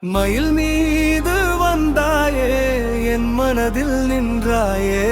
மயில் மீது வந்தாயே என் மனதில் நின்றாயே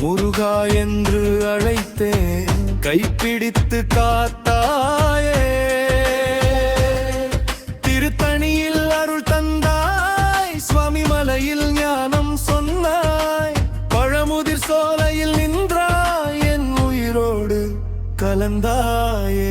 முருகா என்று அழைத்தேன் கைப்பிடித்து காத்தாயே திருத்தணியில் அருள் தந்தாய் சுவாமி மலையில் ஞானம் சொன்னாய் பழமுதிர் சோலையில் நின்றாய் என் உயிரோடு கலந்தாயே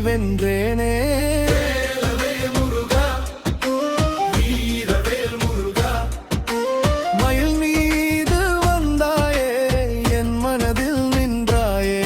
வென்றேனே மயில் மீது வந்தாயே என் மனதில் நின்றாயே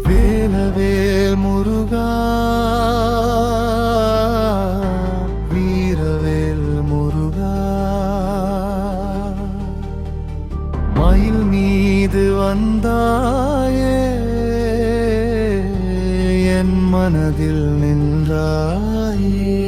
வேலவேல் முருகா வீரவேல் முருகா மயில் மீது வந்தாயே என் மனதில் நின்றாயே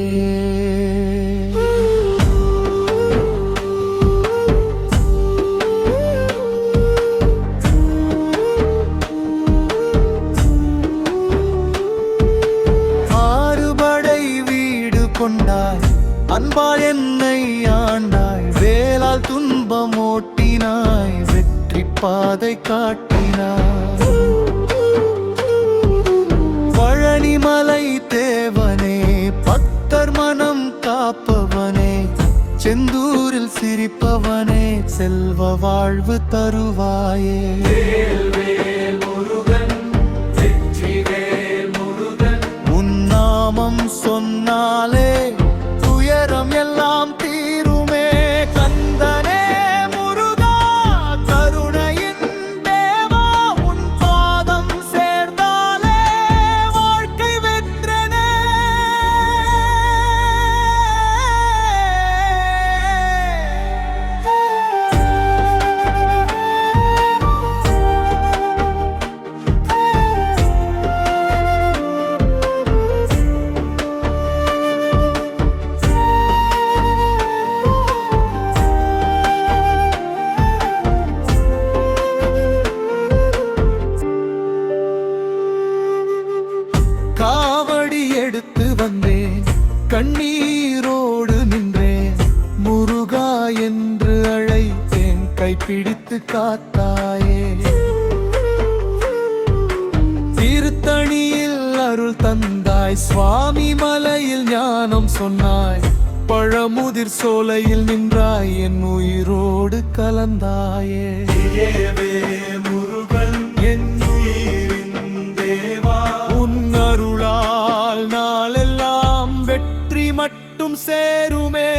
கொண்டாய் அன்பால் என்னை ஆண்டாய் வேளால் துன்பம் ஓட்டினாய் வெற்றி பாதை காட்டினாய் பழனிமலை தேவனே பக்தர் மனம் காப்பவனே செந்தூரில் சிரிப்பவனே செல்வ வாழ்வு தருவாயே நாமம் சொன்னாலே துயரம் எல்லாம் தீருமே கந்தனே முருகா கருணையின் தேவா உன் பாதம் சேர்ந்தாலே வாழ்க்கை வென்றனே காவடி எடுத்து வந்தேன் கண்ணீரோடு நின்றேன் முருகா என்று அழைத்தேன் கைப்பிடித்து காத்தாயே திருத்தணியில் அருள் தந்தாய் வந்தாய் சுவாமி, மலையில் ஞானம் சொன்னாய், பழமுதிர் சோலையில் நின்றாய், என் உயிரோடு கலந்தாயே. நீயேவே முருகன் என் உயிரின் தேவா, உன் அருளால் நாளெல்லாம் வெற்றி மட்டும் சேருமே.